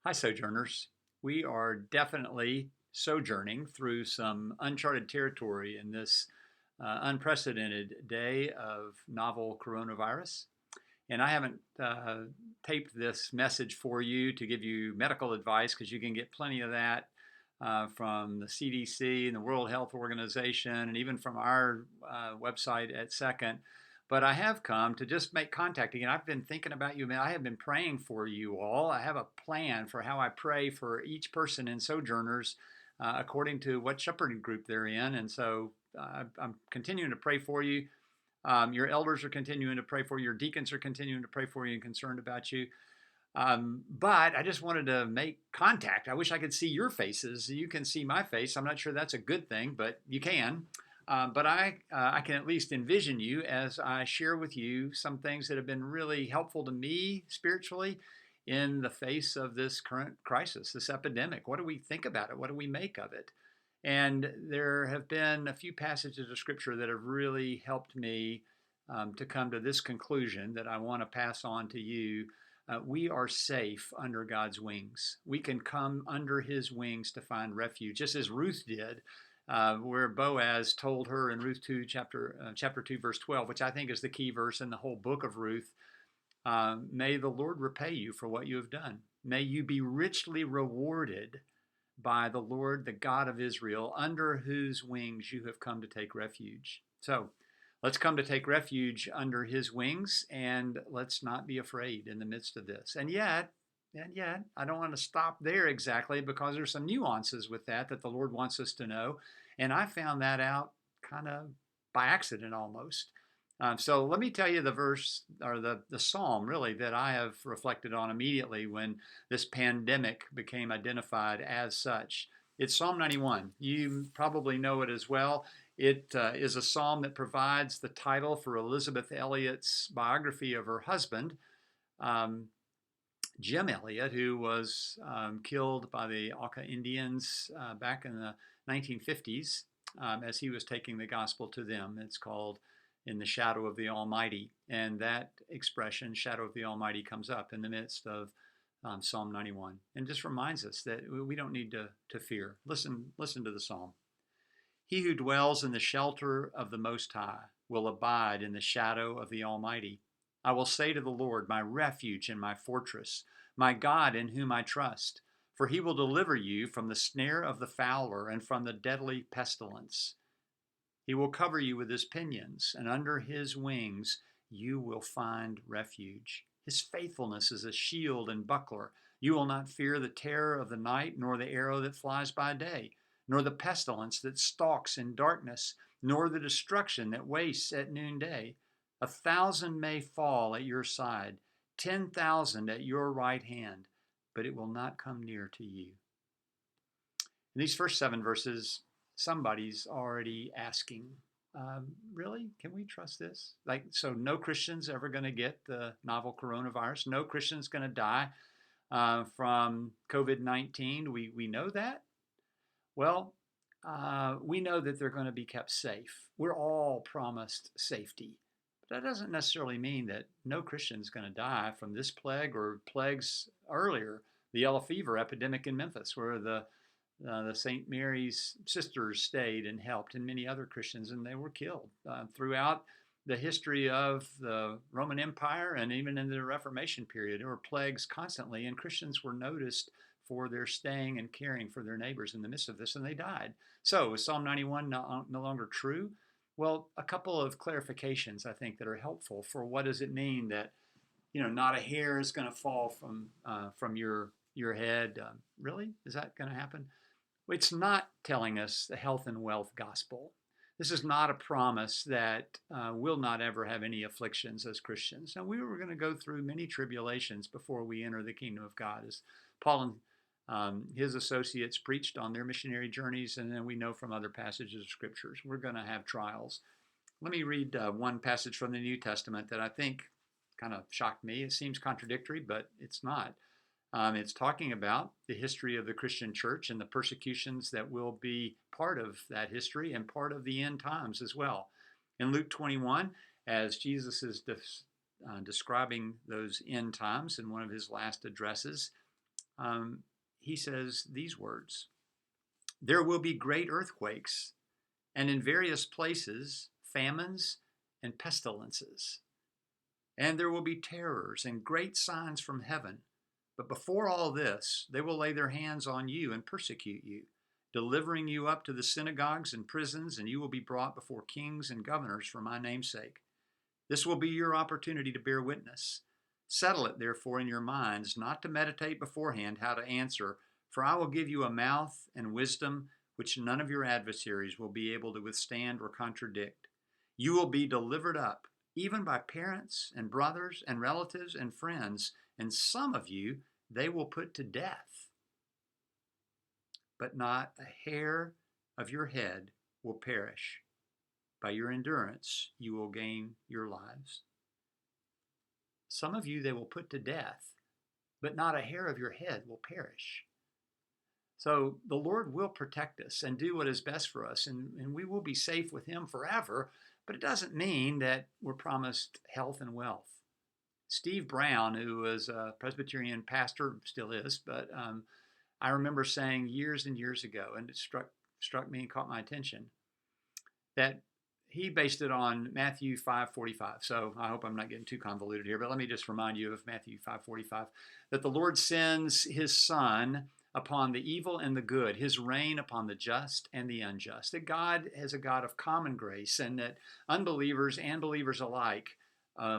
Hi, Sojourners. We are definitely sojourning through some uncharted territory in this unprecedented day of novel coronavirus. And I haven't taped this message for you to give you medical advice because you can get plenty of that from the CDC and the World Health Organization and even from our website at Second. But I have come to just make contact again. I've been thinking about you, man. I have been praying for you all. I have a plan for how I pray for each person in Sojourners according to what shepherding group they're in. And so I'm continuing to pray for you. Your elders are continuing to pray for you. Your deacons are continuing to pray for you and concerned about you. But I just wanted to make contact. I wish I could see your faces. You can see my face. I'm not sure that's a good thing, but you can. But I can at least envision you as I share with you some things that have been really helpful to me spiritually in the face of this current crisis, this epidemic. What do we think about it? What do we make of it? And there have been a few passages of scripture that have really helped me to come to this conclusion that I want to pass on to you. We are safe under God's wings. We can come under his wings to find refuge, just as Ruth did, where Boaz told her in Ruth 2, chapter 2, verse 12, which I think is the key verse in the whole book of Ruth. May the Lord repay you for what you have done. May you be richly rewarded by the Lord, the God of Israel, under whose wings you have come to take refuge. So let's come to take refuge under his wings, and let's not be afraid in the midst of this. And yet, I don't want to stop there exactly because there's some nuances with that the Lord wants us to know. And I found that out kind of by accident almost. So let me tell you the verse or the psalm really that I have reflected on immediately when this pandemic became identified as such. It's Psalm 91. You probably know it as well. It is a psalm that provides the title for Elizabeth Elliot's biography of her husband, um, Jim Elliot, who was killed by the Auca Indians back in the 1950s as he was taking the gospel to them. It's called In the Shadow of the Almighty. And that expression, Shadow of the Almighty, comes up in the midst of Psalm 91 and just reminds us that we don't need to fear. Listen to the psalm. He who dwells in the shelter of the Most High will abide in the shadow of the Almighty. I will say to the Lord, my refuge and my fortress, my God in whom I trust, for he will deliver you from the snare of the fowler and from the deadly pestilence. He will cover you with his pinions, and under his wings you will find refuge. His faithfulness is a shield and buckler. You will not fear the terror of the night, nor the arrow that flies by day, nor the pestilence that stalks in darkness, nor the destruction that wastes at noonday. 1,000 may fall at your side, 10,000 at your right hand, but it will not come near to you. In these first 7 verses, somebody's already asking, really? Can we trust this? So no Christian's ever going to get the novel coronavirus. No Christian's going to die from COVID-19. We know that. Well, we know that they're going to be kept safe. We're all promised safety. But that doesn't necessarily mean that no Christian's going to die from this plague or plagues earlier. The yellow fever epidemic in Memphis, where the St. Mary's sisters stayed and helped, and many other Christians, and they were killed throughout the history of the Roman Empire and even in the Reformation period. There were plagues constantly, and Christians were noticed for their staying and caring for their neighbors in the midst of this, and they died. So is Psalm 91 no longer true? Well, a couple of clarifications I think that are helpful for what does it mean that not a hair is going to fall from your head. Really, is that going to happen? It's not telling us the health and wealth gospel. This is not a promise that we'll not ever have any afflictions as Christians. Now, we were going to go through many tribulations before we enter the kingdom of God, as Paul and his associates preached on their missionary journeys, and then we know from other passages of scriptures we're going to have trials. Let me read one passage from the New Testament that I think kind of shocked me. It seems contradictory, but it's not. It's talking about the history of the Christian church and the persecutions that will be part of that history and part of the end times as well. In Luke 21, as Jesus is describing those end times in one of his last addresses, he says these words: there will be great earthquakes, and in various places, famines and pestilences. And there will be terrors and great signs from heaven. But before all this, they will lay their hands on you and persecute you, delivering you up to the synagogues and prisons, and you will be brought before kings and governors for my name's sake. This will be your opportunity to bear witness. Settle it, therefore, in your minds, not to meditate beforehand how to answer, for I will give you a mouth and wisdom which none of your adversaries will be able to withstand or contradict. You will be delivered up, even by parents and brothers and relatives and friends, and some of you they will put to death. But not a hair of your head will perish. By your endurance, you will gain your lives. Some of you they will put to death, but not a hair of your head will perish. So the Lord will protect us and do what is best for us, and we will be safe with him forever, but it doesn't mean that we're promised health and wealth. Steve Brown, who was a Presbyterian pastor, still is, but I remember saying years and years ago, and it struck me and caught my attention, that he based it on Matthew 5:45. So I hope I'm not getting too convoluted here, but let me just remind you of Matthew 5:45, that the Lord sends his Son upon the evil and the good, his reign upon the just and the unjust, that God is a God of common grace, and that unbelievers and believers alike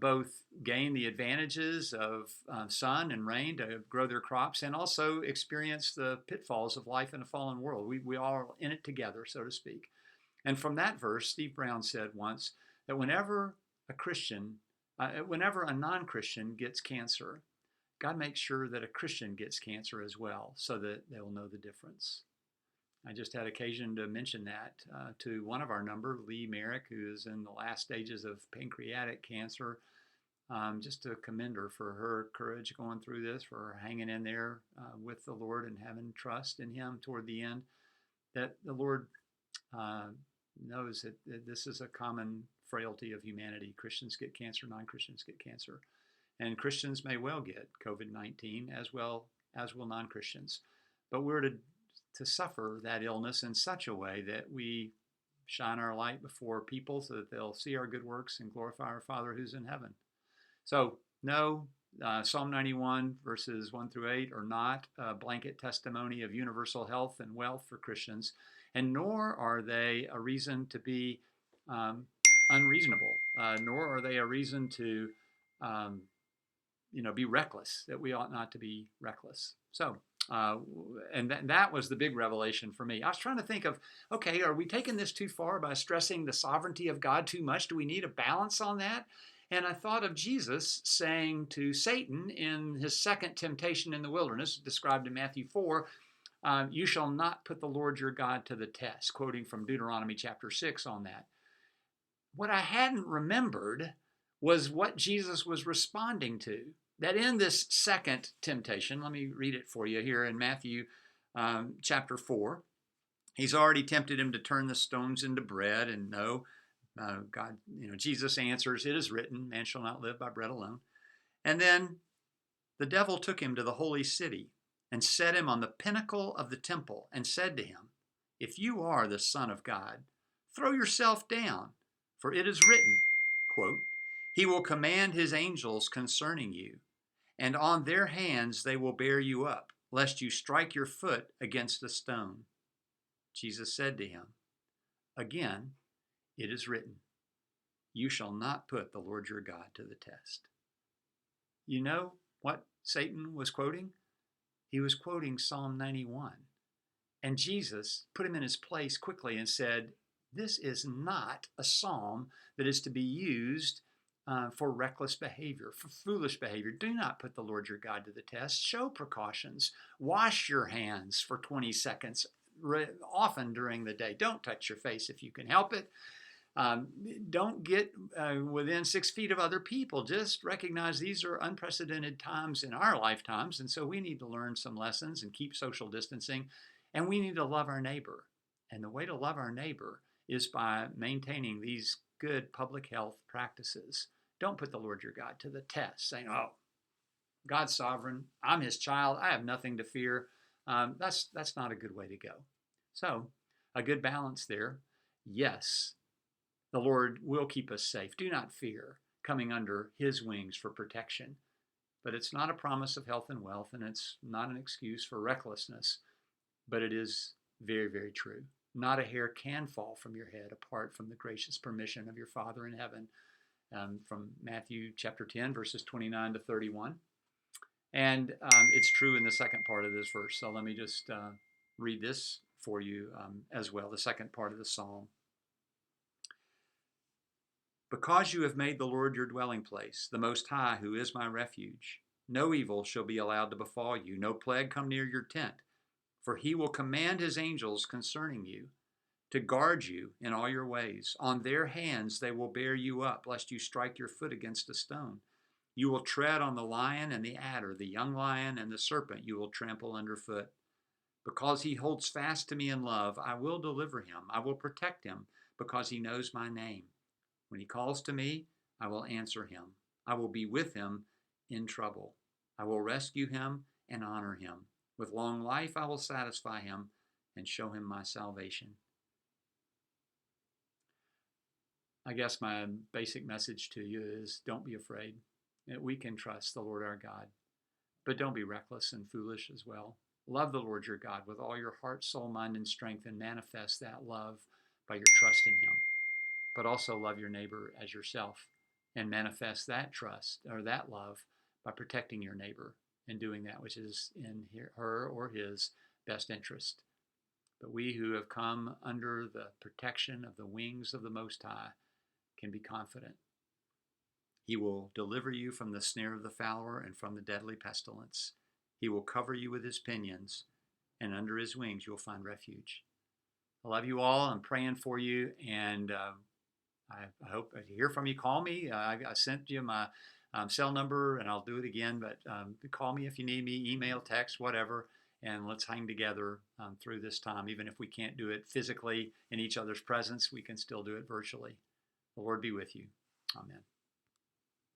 both gain the advantages of sun and rain to grow their crops, and also experience the pitfalls of life in a fallen world. We all are in it together, so to speak. And from that verse, Steve Brown said once that whenever a non-Christian gets cancer, God makes sure that a Christian gets cancer as well, so that they'll know the difference. I just had occasion to mention that to one of our number, Lee Merrick, who is in the last stages of pancreatic cancer, just to commend her for her courage going through this, for her hanging in there with the Lord and having trust in him toward the end, that the Lord knows that this is a common frailty of humanity. Christians get cancer, non-Christians get cancer. And Christians may well get COVID-19 as well as will non-Christians. But we're to suffer that illness in such a way that we shine our light before people so that they'll see our good works and glorify our Father who's in heaven. So, no, Psalm 91 verses 1 through 8 are not a blanket testimony of universal health and wealth for Christians, and nor are they a reason to be unreasonable, nor are they a reason to be reckless, that we ought not to be reckless. So, and that was the big revelation for me. I was trying to think of, okay, are we taking this too far by stressing the sovereignty of God too much? Do we need a balance on that? And I thought of Jesus saying to Satan in his second temptation in the wilderness, described in Matthew 4, you shall not put the Lord your God to the test, quoting from Deuteronomy chapter 6 on that. What I hadn't remembered was what Jesus was responding to. That in this second temptation, let me read it for you here in Matthew chapter 4. He's already tempted him to turn the stones into bread, and no, God, Jesus answers, it is written, man shall not live by bread alone. And then the devil took him to the holy city and set him on the pinnacle of the temple and said to him, if you are the Son of God, throw yourself down, for it is written, quote, he will command his angels concerning you, and on their hands they will bear you up, lest you strike your foot against a stone. Jesus said to him, again, it is written, you shall not put the Lord your God to the test. You know what Satan was quoting? He was quoting Psalm 91. And Jesus put him in his place quickly and said, this is not a psalm that is to be used for reckless behavior, for foolish behavior. Do not put the Lord your God to the test. Show precautions. Wash your hands for 20 seconds often during the day. Don't touch your face if you can help it. Don't get within 6 feet of other people. Just recognize these are unprecedented times in our lifetimes, and so we need to learn some lessons and keep social distancing, and we need to love our neighbor. And the way to love our neighbor is by maintaining these good public health practices. Don't put the Lord your God to the test, saying, oh, God's sovereign. I'm his child. I have nothing to fear. That's not a good way to go. So, a good balance there. Yes, the Lord will keep us safe. Do not fear coming under his wings for protection. But it's not a promise of health and wealth, and it's not an excuse for recklessness, but it is very, very true. Not a hair can fall from your head apart from the gracious permission of your Father in heaven, from Matthew chapter 10, verses 29 to 31. And it's true in the second part of this verse. So let me just read this for you as well, the second part of the psalm. Because you have made the Lord your dwelling place, the Most High, who is my refuge, no evil shall be allowed to befall you, no plague come near your tent. For he will command his angels concerning you, to guard you in all your ways. On their hands they will bear you up, lest you strike your foot against a stone. You will tread on the lion and the adder, the young lion and the serpent you will trample underfoot. Because he holds fast to me in love, I will deliver him. I will protect him, because he knows my name. When he calls to me, I will answer him. I will be with him in trouble. I will rescue him and honor him. With long life I will satisfy him and show him my salvation. I guess my basic message to you is don't be afraid. We can trust the Lord our God, but don't be reckless and foolish as well. Love the Lord your God with all your heart, soul, mind, and strength, and manifest that love by your trust in him. But also love your neighbor as yourself and manifest that trust or that love by protecting your neighbor and doing that which is in her or his best interest. But we who have come under the protection of the wings of the Most High can be confident. He will deliver you from the snare of the fowler and from the deadly pestilence. He will cover you with his pinions, and under his wings you'll find refuge. I love you all. I'm praying for you, and I hope to hear from you. Call me. I sent you my cell number, and I'll do it again, but call me if you need me, email, text, whatever, and let's hang together through this time. Even if we can't do it physically in each other's presence, we can still do it virtually. The Lord be with you. Amen.